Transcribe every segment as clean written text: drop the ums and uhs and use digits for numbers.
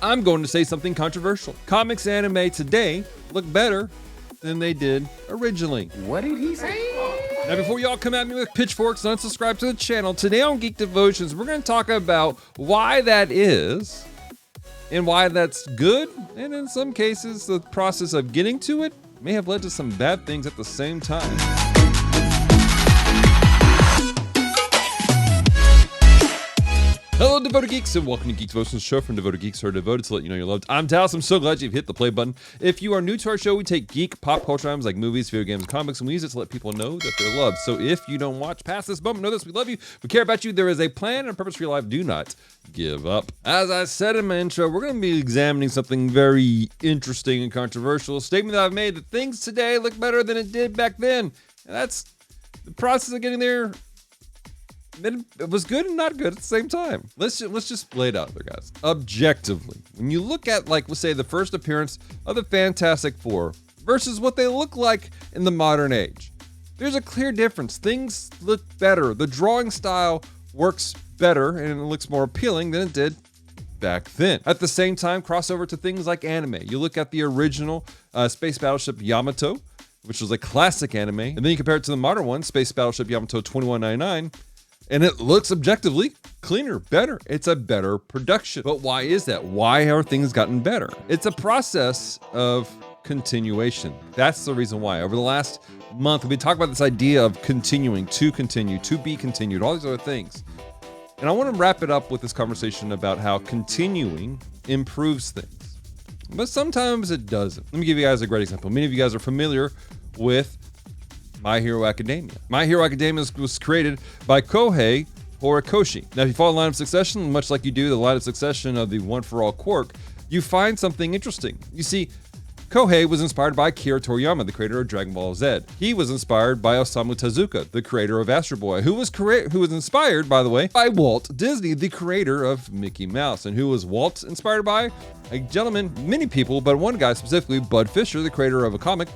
I'm going to say something controversial. Comics anime today look better than they did originally. What did he say? Now, before y'all come at me with pitchforks and unsubscribe to the channel, today on Geek Devotions, we're going to talk about why that is and why that's good. And in some cases, the process of getting to it may have led to some bad things at the same time. Hello, devoted geeks, and welcome to Geek Devotions, show from devoted geeks who are devoted to let you know you're loved. I'm Dallas. I'm so glad you've hit the play button. If you are new to our show, we take geek pop culture items like movies, video games, and comics, and we use it to let people know that they're loved. So if you don't watch past this moment, know this: we love you, we care about you. There is a plan and a purpose for your life. Do not give up. As I said in my intro, we're going to be examining something very interesting and controversial. A statement that I've made that things today look better than it did back then. And that's the process of getting there. Then it was good and not good at the same time. Let's just lay it out there, guys. Objectively, when you look at, like, let's say the first appearance of the Fantastic Four versus what they look like in the modern age, there's a clear difference. Things look better. The drawing style works better and it looks more appealing than it did back then. At the same time, crossover to things like anime. You look at the original Space Battleship Yamato, which was a classic anime, and then you compare it to the modern one, Space Battleship Yamato 2199, and it looks objectively cleaner, better. It's a better production. But why is that? Why are things gotten better? It's a process of continuation. That's the reason why. Over the last month, we've been talking about this idea of continuing, to continue, to be continued, all these other things. And I want to wrap it up with this conversation about how continuing improves things. But sometimes it doesn't. Let me give you guys a great example. Many of you guys are familiar with My Hero Academia. My Hero Academia was created by Kohei Horikoshi. Now, if you follow the line of succession, much like you do the line of succession of the One for All quirk, you find something interesting. You see, Kohei was inspired by Akira Toriyama, the creator of Dragon Ball Z. He was inspired by Osamu Tezuka, the creator of Astro Boy, who was inspired, by the way, by Walt Disney, the creator of Mickey Mouse. And who was Walt inspired by? A gentleman, many people, but one guy specifically, Bud Fisher, the creator of a comic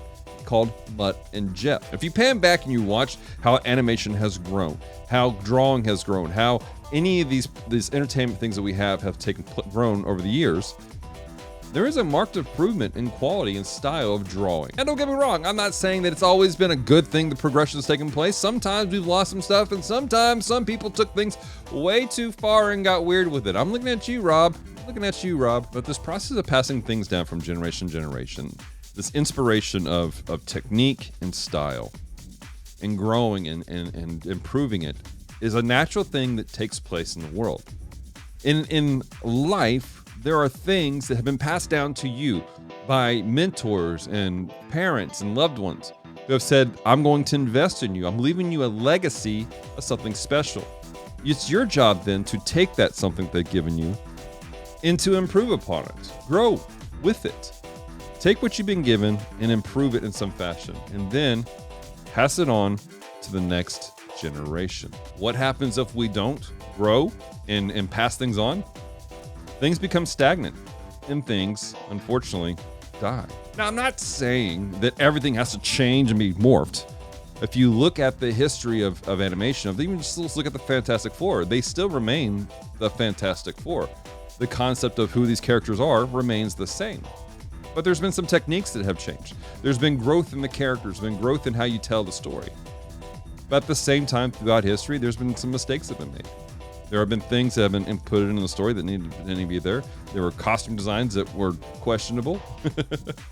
called Mutt and Jeff. If you pan back and you watch how animation has grown, how drawing has grown, how any of these entertainment things that we have grown over the years, there is a marked improvement in quality and style of drawing. And don't get me wrong, I'm not saying that it's always been a good thing the progression has taken place. Sometimes we've lost some stuff, and sometimes some people took things way too far and got weird with it. I'm looking at you, Rob. But this process of passing things down from generation to generation, this inspiration of technique and style and growing and improving it is a natural thing that takes place in the world. In life, there are things that have been passed down to you by mentors and parents and loved ones who have said, I'm going to invest in you. I'm leaving you a legacy of something special. It's your job then to take that something they've given you and to improve upon it, grow with it. Take what you've been given and improve it in some fashion, and then pass it on to the next generation. What happens if we don't grow and pass things on? Things become stagnant, and things, unfortunately, die. Now, I'm not saying that everything has to change and be morphed. If you look at the history of animation, even just let's look at the Fantastic Four, they still remain the Fantastic Four. The concept of who these characters are remains the same. But there's been some techniques that have changed. There's been growth in the characters, been growth in how you tell the story. But at the same time, throughout history, there's been some mistakes that have been made. There have been things that have been inputted into the story that didn't need to be there. There were costume designs that were questionable,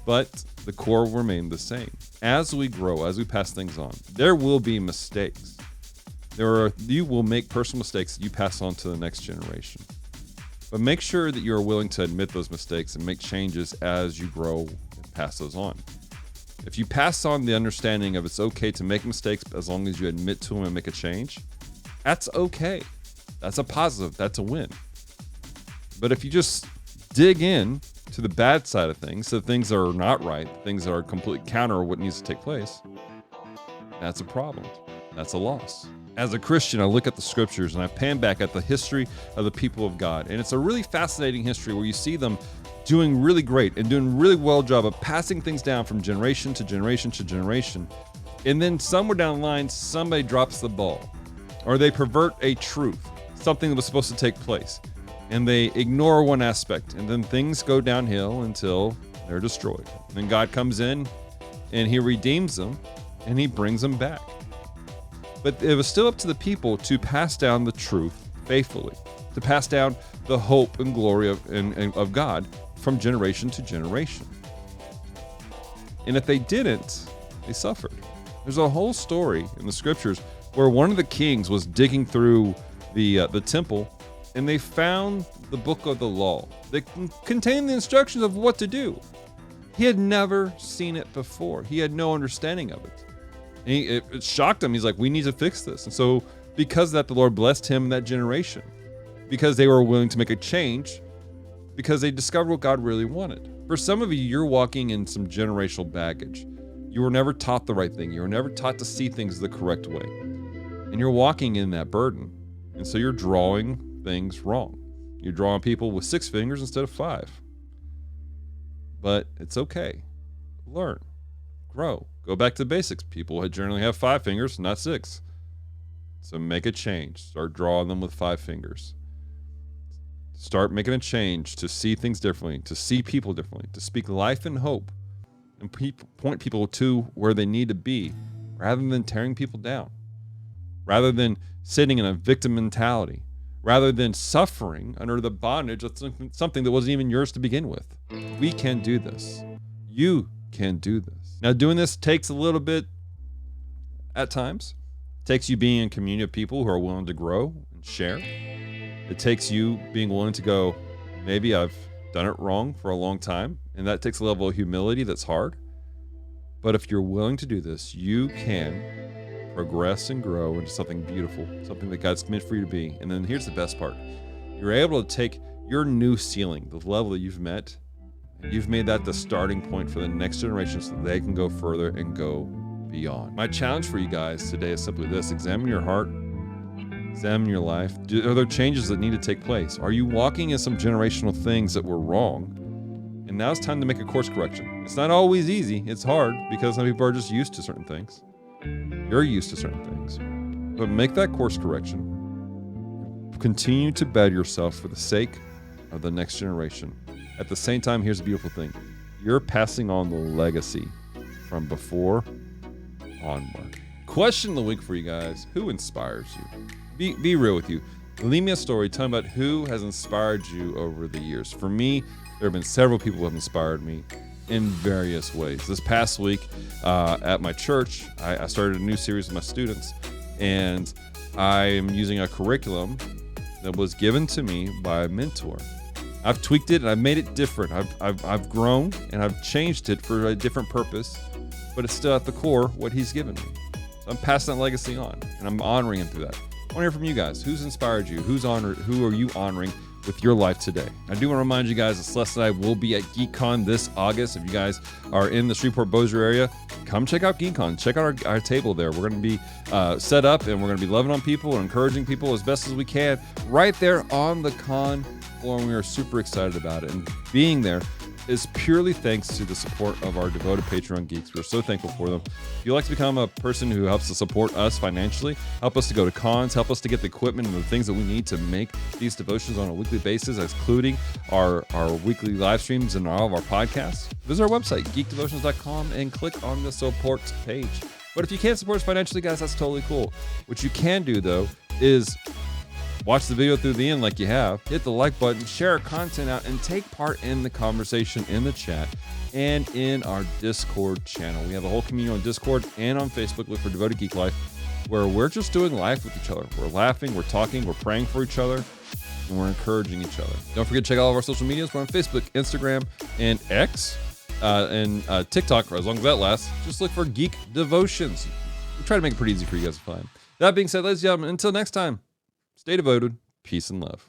but the core remained the same. As we grow, as we pass things on, there will be mistakes. You will make personal mistakes that you pass on to the next generation. But make sure that you're willing to admit those mistakes and make changes as you grow and pass those on. If you pass on the understanding of it's okay to make mistakes as long as you admit to them and make a change, that's okay. That's a positive. That's a win. But if you just dig in to the bad side of things, so things that are not right, things that are completely counter what needs to take place, that's a problem. That's a loss. As a Christian, I look at the scriptures and I pan back at the history of the people of God. And it's a really fascinating history where you see them doing really great and doing really well job of passing things down from generation to generation to generation. And then somewhere down the line, somebody drops the ball or they pervert a truth, something that was supposed to take place. and they ignore one aspect, and then things go downhill until they're destroyed. And then God comes in and he redeems them and he brings them back. But it was still up to the people to pass down the truth faithfully, to pass down the hope and glory of God from generation to generation. And if they didn't, they suffered. There's a whole story in the scriptures where one of the kings was digging through the temple, and they found the book of the law that contained the instructions of what to do. He had never seen it before. He had no understanding of it. And it shocked him. He's like, we need to fix this. And so because of that, the Lord blessed him and that generation, because they were willing to make a change, because they discovered what God really wanted. For some of you, you're walking in some generational baggage. You were never taught the right thing. You were never taught to see things the correct way. And you're walking in that burden. And so you're drawing things wrong. You're drawing people with 6 fingers instead of 5. But it's okay. Learn. Grow. Go back to the basics. People generally have 5 fingers, not 6. So make a change. Start drawing them with 5 fingers. Start making a change to see things differently, to see people differently, to speak life and hope, and point people to where they need to be, rather than tearing people down, rather than sitting in a victim mentality, rather than suffering under the bondage of something that wasn't even yours to begin with. We can do this. You can do this. Now, doing this takes a little bit at times. It takes you being in a community of people who are willing to grow and share. It takes you being willing to go, maybe I've done it wrong for a long time, and that takes a level of humility that's hard. But if you're willing to do this, you can progress and grow into something beautiful, something that God's meant for you to be. And then here's the best part. You're able to take your new ceiling, the level that you've met, and you've made that the starting point for the next generation so they can go further and go beyond. My challenge for you guys today is simply this: examine your heart, examine your life. Are there changes that need to take place? Are you walking in some generational things that were wrong? And now it's time to make a course correction. It's not always easy. It's hard because some people are just used to certain things. You're used to certain things. But make that course correction. Continue to better yourself for the sake of the next generation. At the same time, here's the beautiful thing. You're passing on the legacy from before onward. Question of the week for you guys. Who inspires you? Be real with you. Leave me a story. Tell me about who has inspired you over the years. For me, there have been several people who have inspired me in various ways. This past week at my church, I started a new series with my students, and I'm using a curriculum that was given to me by a mentor. I've tweaked it and I've made it different. I've grown and I've changed it for a different purpose, but it's still at the core what he's given me. So I'm passing that legacy on, and I'm honoring him through that. I want to hear from you guys. Who's inspired you? Who are you honoring with your life today? I do want to remind you guys that Celeste and I will be at GeekCon this August. If you guys are in the Shreveport-Bossier area, come check out GeekCon. Check out our table there. We're going to be set up, and we're going to be loving on people and encouraging people as best as we can right there on the con floor, and we are super excited about it. And being there is purely thanks to the support of our devoted Patreon geeks. We're so thankful for them. If you'd like to become a person who helps to support us financially, help us to go to cons, help us to get the equipment and the things that we need to make these devotions on a weekly basis, including our weekly live streams and all of our podcasts, visit our website, geekdevotions.com, and click on the support page. But if you can't support us financially, guys, that's totally cool. What you can do, though, is watch the video through the end like you have, hit the like button, share our content out, and take part in the conversation in the chat and in our Discord channel. We have a whole community on Discord and on Facebook. Look for Devoted Geek Life, where we're just doing life with each other. We're laughing, we're talking, we're praying for each other, and we're encouraging each other. Don't forget to check out all of our social medias. We're on Facebook, Instagram, and X, and TikTok, for as long as that lasts. Just look for Geek Devotions. We try to make it pretty easy for you guys to find. That being said, ladies and gentlemen, until next time, stay devoted. Peace and love.